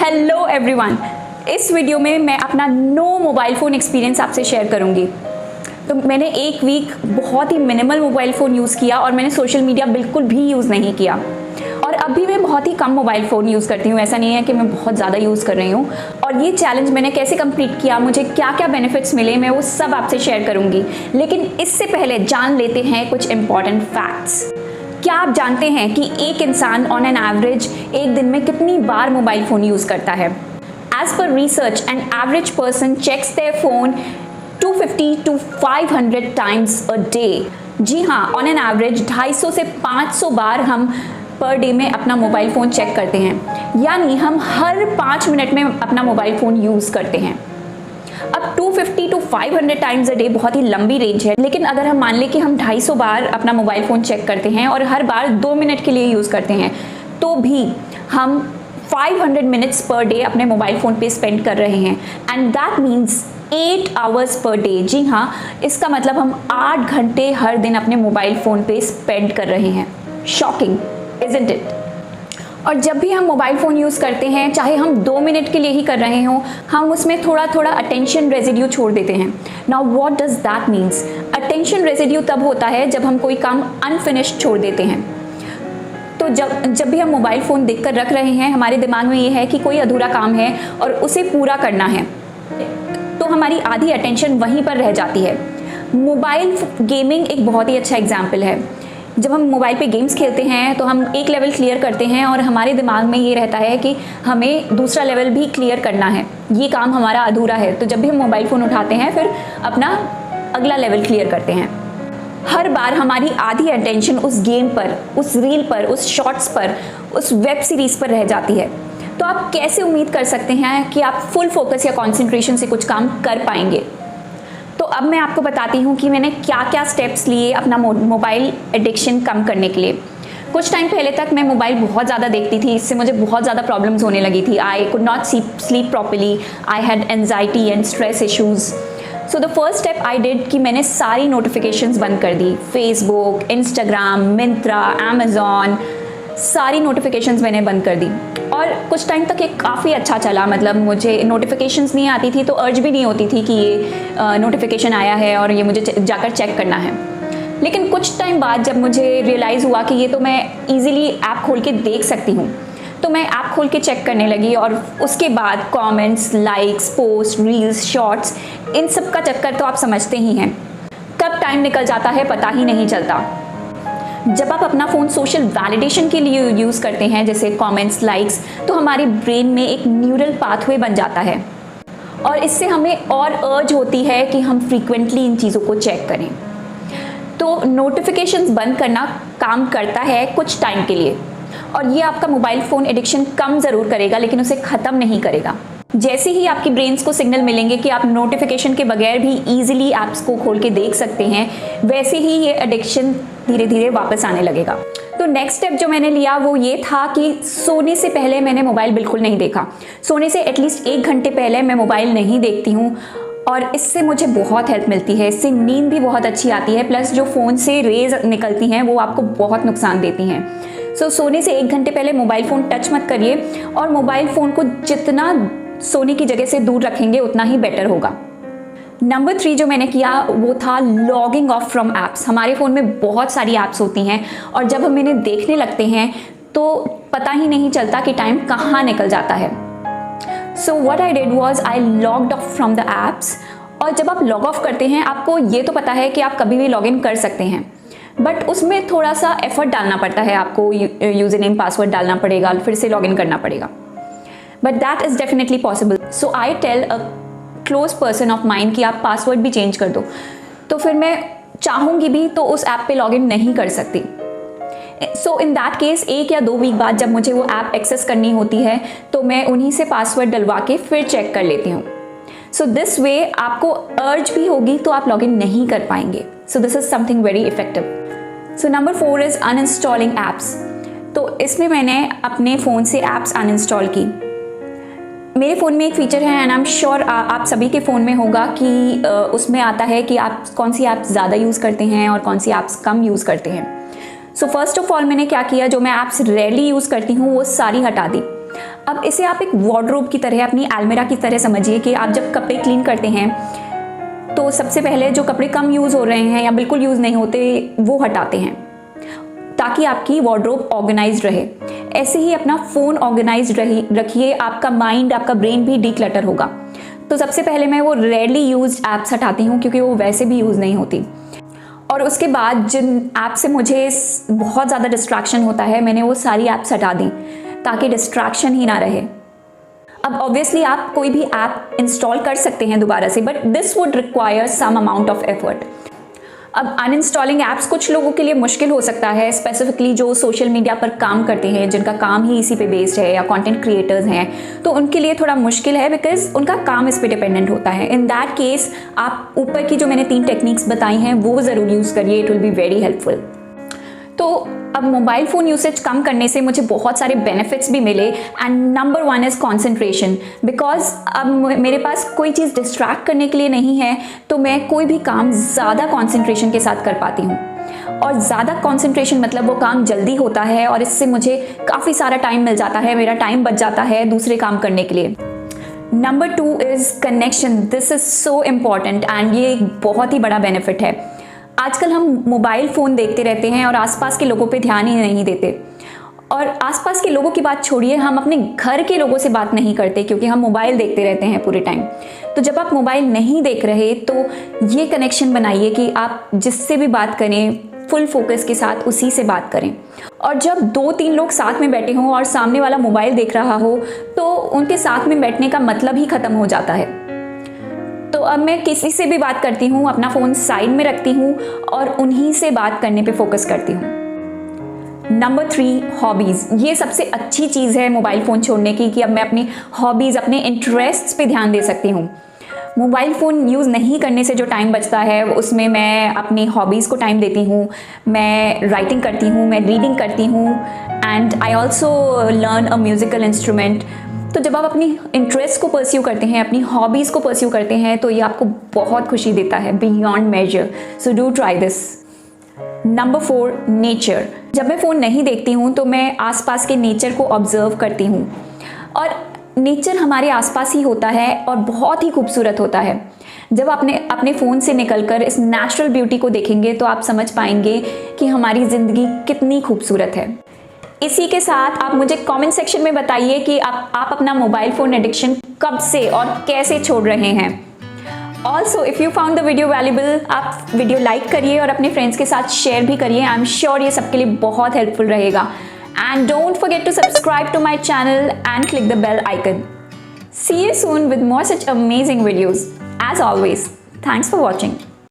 Hello everyone, इस video में मैं अपना नो मोबाइल फ़ोन एक्सपीरियंस आपसे शेयर करूंगी। तो मैंने एक वीक बहुत ही मिनिमल मोबाइल फ़ोन यूज़ किया और मैंने सोशल मीडिया बिल्कुल भी यूज़ नहीं किया। और अभी मैं बहुत ही कम मोबाइल फ़ोन यूज़ करती हूँ, ऐसा नहीं है कि मैं बहुत ज़्यादा यूज़ कर रही हूँ। और ये चैलेंज मैंने कैसे कंप्लीट किया, मुझे क्या क्या बेनिफिट्स मिले, मैं वो सब आपसे शेयर करूँगी। लेकिन इससे पहले जान लेते हैं कुछ इंपॉर्टेंट फैक्ट्स। क्या आप जानते हैं कि एक इंसान ऑन एन एवरेज एक दिन में कितनी बार मोबाइल फ़ोन यूज़ करता है? As per research, an average person checks their phone 250 to 500 times a day. जी हाँ, ऑन एन एवरेज 250 से 500 बार हम पर डे में अपना मोबाइल फ़ोन चेक करते हैं, यानी हम हर 5 मिनट में अपना मोबाइल फ़ोन यूज़ करते हैं। अब 250 to 500 टाइम्स अ डे बहुत ही लंबी रेंज है, लेकिन अगर हम मान लें कि हम 250 बार अपना मोबाइल फ़ोन चेक करते हैं और हर बार 2 मिनट के लिए यूज़ करते हैं, तो भी हम 500 मिनट्स पर डे अपने मोबाइल फ़ोन पे स्पेंड कर रहे हैं। And that means 8 hours per day. जी हाँ, इसका मतलब हम 8 घंटे हर दिन अपने मोबाइल फ़ोन पे स्पेंड कर रहे हैं। Shocking, isn't it? और जब भी हम मोबाइल फ़ोन यूज़ करते हैं, चाहे हम 2 मिनट के लिए ही कर रहे हों, हम उसमें थोड़ा थोड़ा अटेंशन रेजिड्यू छोड़ देते हैं। Now what does that means? Attention residue तब होता है जब हम कोई काम अनफिनिश्ड छोड़ देते हैं। तो जब भी हम मोबाइल फ़ोन देखकर रख रहे हैं, हमारे दिमाग में ये है कि कोई अधूरा काम है और उसे पूरा करना है, तो हमारी आधी अटेंशन वहीं पर रह जाती है। मोबाइल गेमिंग एक बहुत ही अच्छा एग्जाम्पल है। जब हम मोबाइल पे गेम्स खेलते हैं तो हम एक लेवल क्लियर करते हैं और हमारे दिमाग में ये रहता है कि हमें दूसरा लेवल भी क्लियर करना है, ये काम हमारा अधूरा है। तो जब भी हम मोबाइल फ़ोन उठाते हैं, फिर अपना अगला लेवल क्लियर करते हैं। हर बार हमारी आधी अटेंशन उस गेम पर, उस रील पर, उस शॉर्ट्स पर, उस वेब सीरीज़ पर रह जाती है। तो आप कैसे उम्मीद कर सकते हैं कि आप फुल फोकस या कॉन्सेंट्रेशन से कुछ काम कर पाएंगे? तो अब मैं आपको बताती हूँ कि मैंने क्या क्या स्टेप्स लिए अपना मोबाइल एडिक्शन कम करने के लिए। कुछ टाइम पहले तक मैं मोबाइल बहुत ज़्यादा देखती थी, इससे मुझे बहुत ज़्यादा प्रॉब्लम्स होने लगी थी। I could not sleep properly, I had anxiety and stress issues. So the first step I did कि मैंने सारी नोटिफिकेशंस बंद कर दी। फेसबुक, इंस्टाग्राम, मिंत्रा, अमेज़ॉन, सारी नोटिफिकेशंस मैंने बंद कर दी। और कुछ टाइम तक ये काफ़ी अच्छा चला, मतलब मुझे नोटिफिकेशंस नहीं आती थी तो अर्ज भी नहीं होती थी कि ये नोटिफिकेशन आया है और ये मुझे जाकर चेक करना है। लेकिन कुछ टाइम बाद जब मुझे रियलाइज़ हुआ कि ये तो मैं ईज़िली ऐप खोल के देख सकती हूँ, तो मैं ऐप खोल के चेक करने लगी। और उसके बाद comments, likes, post, reels, shorts, इन सब का चक्कर तो आप समझते ही हैं। कब टाइम निकल जाता है पता ही नहीं चलता। जब आप अपना फ़ोन सोशल वैलिडेशन के लिए यूज़ करते हैं, जैसे कमेंट्स, लाइक्स, तो हमारे ब्रेन में एक न्यूरल पाथवे बन जाता है और इससे हमें और अर्ज होती है कि हम फ्रीक्वेंटली इन चीज़ों को चेक करें। तो नोटिफिकेशंस बंद करना काम करता है कुछ टाइम के लिए, और ये आपका मोबाइल फ़ोन एडिक्शन कम ज़रूर करेगा, लेकिन उसे ख़त्म नहीं करेगा। जैसे ही आपकी ब्रेन्स को सिग्नल मिलेंगे कि आप नोटिफिकेशन के बगैर भी ईजिली ऐप्स को खोल के देख सकते हैं, वैसे ही ये एडिक्शन धीरे धीरे वापस आने लगेगा। तो नेक्स्ट स्टेप जो मैंने लिया वो ये था कि सोने से पहले मैंने मोबाइल बिल्कुल नहीं देखा। सोने से एटलीस्ट 1 घंटे पहले मैं मोबाइल नहीं देखती हूँ और इससे मुझे बहुत हेल्प मिलती है। इससे नींद भी बहुत अच्छी आती है, प्लस जो फ़ोन से रेज निकलती हैं वो आपको बहुत नुकसान देती हैं। सो सोने से 1 घंटे पहले मोबाइल फ़ोन टच मत करिए, और मोबाइल फ़ोन को जितना सोने की जगह से दूर रखेंगे उतना ही बेटर होगा। नंबर 3 जो मैंने किया वो था लॉगिंग ऑफ फ्रॉम ऐप्स। हमारे फ़ोन में बहुत सारी ऐप्स होती हैं और जब हम इन्हें देखने लगते हैं तो पता ही नहीं चलता कि टाइम कहाँ निकल जाता है। So what I did was I logged of from the apps. और जब आप लॉग ऑफ करते हैं, आपको ये तो पता है कि आप कभी भी लॉग इन कर सकते हैं, बट उसमें थोड़ा सा एफर्ट डालना पड़ता है। आपको यूज़र नेम, पासवर्ड डालना पड़ेगा, फिर से लॉग इन करना पड़ेगा, but that is definitely possible. So I tell a close person of mind कि आप पासवर्ड भी चेंज कर दो, तो फिर मैं चाहूँगी भी तो उस ऐप पे लॉगिन नहीं कर सकती। सो इन दैट केस 1 या 2 वीक बाद जब मुझे वो ऐप एक्सेस करनी होती है, तो मैं उन्हीं से पासवर्ड डलवा के फिर चेक कर लेती हूँ। सो दिस वे आपको अर्ज भी होगी तो आप लॉगिन नहीं कर पाएंगे। So this is something very effective. So number 4 is uninstalling apps. तो इसमें मैंने अपने फ़ोन से ऐप्स अनइंस्टॉल की। मेरे फ़ोन में एक फ़ीचर है, एंड आई एम श्योर आप सभी के फ़ोन में होगा, कि उसमें आता है कि आप कौन सी ऐप्स ज़्यादा यूज़ करते हैं और कौन सी ऐप्स कम यूज़ करते हैं। सो फर्स्ट ऑफ ऑल मैंने क्या किया, जो मैं ऐप्स रेयरली यूज़ करती हूँ वो सारी हटा दी। अब इसे आप एक वार्डरोब की तरह, अपनी अलमीरा की तरह समझिए कि आप जब कपड़े क्लीन करते हैं तो सबसे पहले जो कपड़े कम यूज़ हो रहे हैं या बिल्कुल यूज़ नहीं होते वो हटाते हैं ताकि आपकी वार्डरोब ऑर्गेनाइज्ड रहे। ऐसे ही अपना फ़ोन ऑर्गेनाइज्ड रखिए, आपका माइंड, आपका ब्रेन भी डीक्लटर होगा। तो सबसे पहले मैं वो रेयरली यूज्ड ऐप्स हटाती हूँ क्योंकि वो वैसे भी यूज़ नहीं होती, और उसके बाद जिन ऐप से मुझे बहुत ज़्यादा डिस्ट्रैक्शन होता है मैंने वो सारी ऐप्स हटा दी ताकि डिस्ट्रैक्शन ही ना रहे। अब ऑब्वियसली आप कोई भी ऐप इंस्टॉल कर सकते हैं दोबारा से, but this would require some amount of effort. अब अनइंस्टॉलिंग ऐप्स कुछ लोगों के लिए मुश्किल हो सकता है, स्पेसिफिकली जो सोशल मीडिया पर काम करते हैं, जिनका काम ही इसी पे बेस्ड है, या कंटेंट क्रिएटर्स हैं, तो उनके लिए थोड़ा मुश्किल है बिकॉज उनका काम इस पे डिपेंडेंट होता है। इन दैट केस आप ऊपर की जो मैंने 3 टेक्निक्स बताई हैं वो ज़रूर यूज़ करिए, it will be very helpful. तो अब मोबाइल फ़ोन यूसेज कम करने से मुझे बहुत सारे बेनिफिट्स भी मिले, and number 1 is concentration. Because अब मेरे पास कोई चीज़ डिस्ट्रैक्ट करने के लिए नहीं है तो मैं कोई भी काम ज़्यादा कॉन्सेंट्रेशन के साथ कर पाती हूँ, और ज़्यादा कॉन्सेंट्रेशन मतलब वो काम जल्दी होता है और इससे मुझे काफ़ी सारा टाइम मिल जाता है, मेरा टाइम बच जाता है दूसरे काम करने के लिए। Number 2 is connection. This is so important and ये एक बहुत ही बड़ा बेनिफिट है। आजकल हम मोबाइल फ़ोन देखते रहते हैं और आसपास के लोगों पे ध्यान ही नहीं देते, और आसपास के लोगों की बात छोड़िए, हम अपने घर के लोगों से बात नहीं करते क्योंकि हम मोबाइल देखते रहते हैं पूरे टाइम। तो जब आप मोबाइल नहीं देख रहे तो ये कनेक्शन बनाइए कि आप जिससे भी बात करें फुल फोकस के साथ उसी से बात करें। और जब 2-3 लोग साथ में बैठे हों और सामने वाला मोबाइल देख रहा हो तो उनके साथ में बैठने का मतलब ही ख़त्म हो जाता है। तो अब मैं किसी से भी बात करती हूँ, अपना फ़ोन साइड में रखती हूँ और उन्हीं से बात करने पे फोकस करती हूँ। Number 3, hobbies. ये सबसे अच्छी चीज़ है मोबाइल फ़ोन छोड़ने की कि अब मैं अपनी हॉबीज़, अपने इंटरेस्ट्स पे ध्यान दे सकती हूँ। मोबाइल फ़ोन यूज़ नहीं करने से जो टाइम बचता है उसमें मैं अपनी हॉबीज़ को टाइम देती हूँ। मैं राइटिंग करती हूँ, मैं रीडिंग करती हूँ, and I also learn a musical instrument. तो जब आप अपनी इंटरेस्ट को परस्यू करते हैं, अपनी हॉबीज़ को परस्यू करते हैं तो ये आपको बहुत खुशी देता है beyond measure. So do try this. Number 4, nature. जब मैं फ़ोन नहीं देखती हूँ तो मैं आसपास के नेचर को ऑब्जर्व करती हूँ, और नेचर हमारे आसपास ही होता है और बहुत ही खूबसूरत होता है। जब आपने अपने फ़ोन से निकलकर इस नेचुरल ब्यूटी को देखेंगे तो आप समझ पाएंगे कि हमारी ज़िंदगी कितनी खूबसूरत है। इसी के साथ आप मुझे कमेंट सेक्शन में बताइए कि आप अपना मोबाइल फ़ोन एडिक्शन कब से और कैसे छोड़ रहे हैं। Also if you found the video valuable, आप वीडियो लाइक करिए और अपने फ्रेंड्स के साथ शेयर भी करिए। आई एम श्योर ये सबके लिए बहुत हेल्पफुल रहेगा। And don't forget to subscribe to my channel and click the bell icon. See you soon with more such amazing videos. As always, thanks for watching.